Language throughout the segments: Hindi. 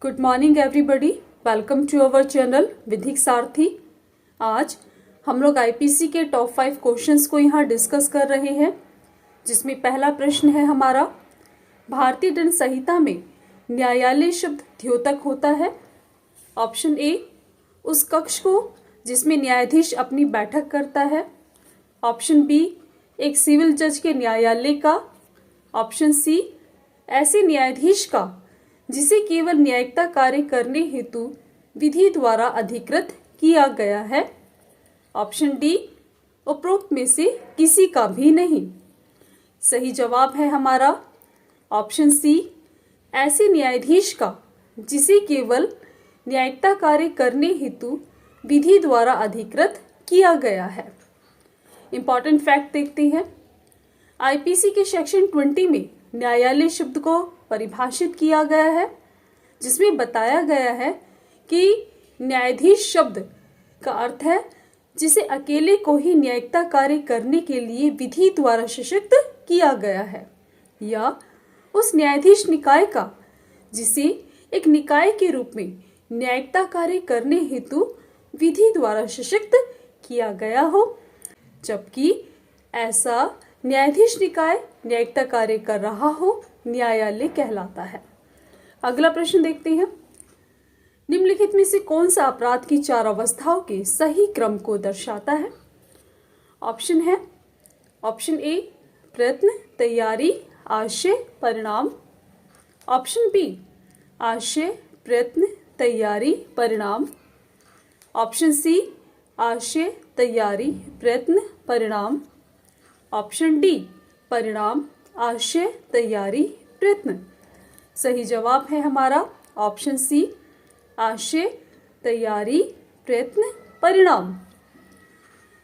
Good morning everybody, welcome to our channel Vidhik Sarathi. आज हम लोग आईपीसी के टॉप 5 क्वेश्चंस को यहाँ डिस्कस कर रहे हैं, जिसमें पहला प्रश्न है हमारा, भारतीय दंड संहिता में न्यायालय शब्द द्योतक होता है। ऑप्शन ए, उस कक्ष को जिसमें न्यायाधीश अपनी बैठक करता है। ऑप्शन बी, एक सिविल जज के न्यायालय का। ऑप्शन सी, ऐसे न्यायाधीश का जिसे केवल न्यायिकता कार्य करने हेतु विधि द्वारा अधिकृत किया गया है। ऑप्शन डी, उपरोक्त में से किसी का भी नहीं। सही जवाब है हमारा ऑप्शन सी, ऐसे न्यायाधीश का जिसे केवल न्यायिकता कार्य करने हेतु विधि द्वारा अधिकृत किया गया है। इंपॉर्टेंट फैक्ट देखते हैं। आईपीसी के सेक्शन 20 में न्यायालय शब्द को परिभाषित किया गया है, जिसमें बताया गया है कि न्यायाधीश शब्द का अर्थ है जिसे अकेले को ही न्यायिकता कार्य करने के लिए विधि द्वारा सशक्त किया गया है, या उस न्यायाधीश निकाय का जिसे एक निकाय के रूप में न्यायिकता कार्य करने हेतु विधि द्वारा सशक्त किया गया हो, जबकि ऐसा न्यायाधीश निकाय न्यायिकता कार्य कर रहा हो न्यायालय कहलाता है। अगला प्रश्न देखते हैं। निम्नलिखित में से कौन सा अपराध की 4 अवस्थाओं के सही क्रम को दर्शाता है? ऑप्शन है ऑप्शन ए, प्रयत्न, तैयारी, आशय, परिणाम। ऑप्शन बी, आशय, प्रयत्न, तैयारी, परिणाम। ऑप्शन सी, आशय, तैयारी, प्रयत्न, परिणाम। ऑप्शन डी, परिणाम, आशय, तैयारी, प्रयत्न। सही जवाब है हमारा ऑप्शन सी, आशय, तैयारी, प्रयत्न, परिणाम।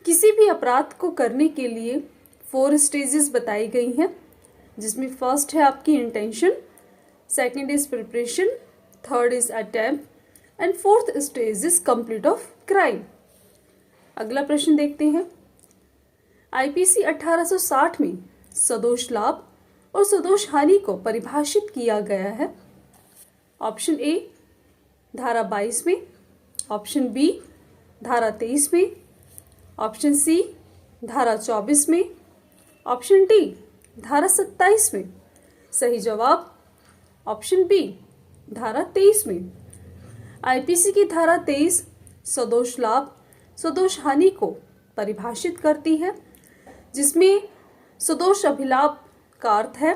किसी भी अपराध को करने के लिए 4 स्टेजेस बताई गई हैं, जिसमें फर्स्ट है आपकी intention, second is preparation, third is attempt and fourth stage is complete of crime. अगला प्रश्न देखते हैं। आईपीसी 1860 में सदोष लाभ और सदोष हानि को परिभाषित किया गया है। ऑप्शन ए, धारा 22 में। ऑप्शन बी, धारा 23 में। ऑप्शन सी, धारा 24 में। ऑप्शन डी, धारा 27 में। सही जवाब ऑप्शन बी, धारा 23 में। आईपीसी की धारा 23 सदोष लाभ सदोष हानि को परिभाषित करती है, जिसमें सदोष अभिलाभ का अर्थ है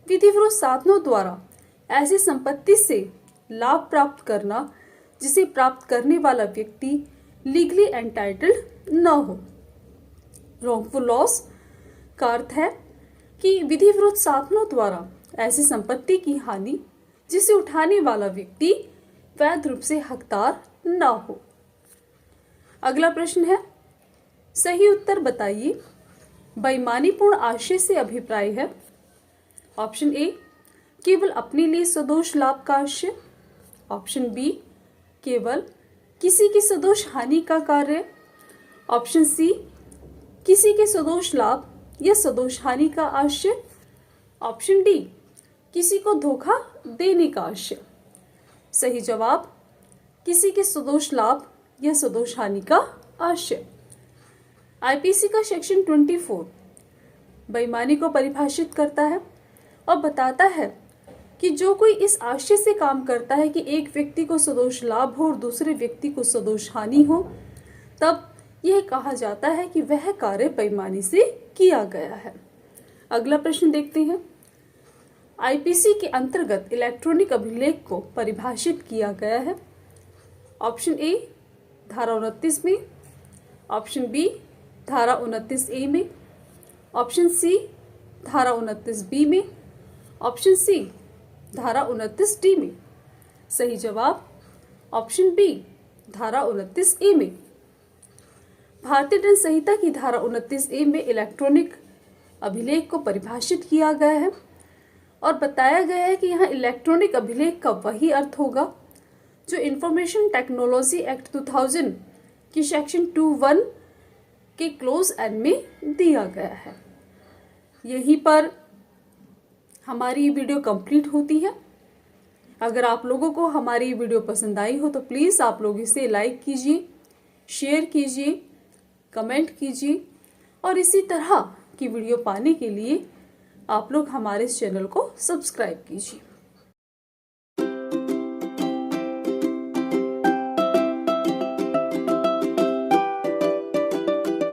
विधिविरुद्ध साधनों द्वारा ऐसी संपत्ति से लाभ प्राप्त करना जिसे प्राप्त करने वाला व्यक्ति लीगली एंटाइटल्ड न हो। रॉन्गफुल लॉस का अर्थ है कि विधिविरुद्ध साधनों द्वारा ऐसी संपत्ति की हानि जिसे उठाने वाला व्यक्ति वैध रूप से हकदार न हो। अगला प्रश्न है, सही उत्तर बताइए। बेईमानीपूर्ण आशय से अभिप्राय है। ऑप्शन ए, केवल अपने लिए सदोष लाभ का आशय। ऑप्शन बी, केवल किसी की सदोष हानि का कार्य। ऑप्शन सी, किसी के सदोष लाभ या सदोष हानि का आशय। ऑप्शन डी, किसी को धोखा देने का आशय। सही जवाब किसी के सदोष लाभ या सदोष हानि का आशय। आईपीसी का सेक्शन 24 बेईमानी को परिभाषित करता है और बताता है कि जो कोई इस आशय से काम करता है कि एक व्यक्ति को सदोष लाभ हो और दूसरे व्यक्ति को सदोष हानि हो, तब यह कहा जाता है कि वह कार्य बेईमानी से किया गया है। अगला प्रश्न देखते हैं। आईपीसी के अंतर्गत इलेक्ट्रॉनिक अभिलेख को परिभाषित किया गया है। ऑप्शन ए, धारा 29 में। ऑप्शन बी, धारा 29 ए में। ऑप्शन सी, धारा 29 बी में। ऑप्शन सी, धारा 29 डी में। सही जवाब ऑप्शन बी, धारा 29 ए में। भारतीय दंड संहिता की धारा 29 ए में इलेक्ट्रॉनिक अभिलेख को परिभाषित किया गया है और बताया गया है कि यहाँ इलेक्ट्रॉनिक अभिलेख का वही अर्थ होगा जो इंफॉर्मेशन टेक्नोलॉजी एक्ट 2000 की सेक्शन 21 के क्लोज एंड में दिया गया है। यहीं पर हमारी वीडियो कंप्लीट होती है। अगर आप लोगों को हमारी वीडियो पसंद आई हो तो प्लीज़ आप लोग इसे लाइक कीजिए, शेयर कीजिए, कमेंट कीजिए और इसी तरह की वीडियो पाने के लिए आप लोग हमारे इस चैनल को सब्सक्राइब कीजिए।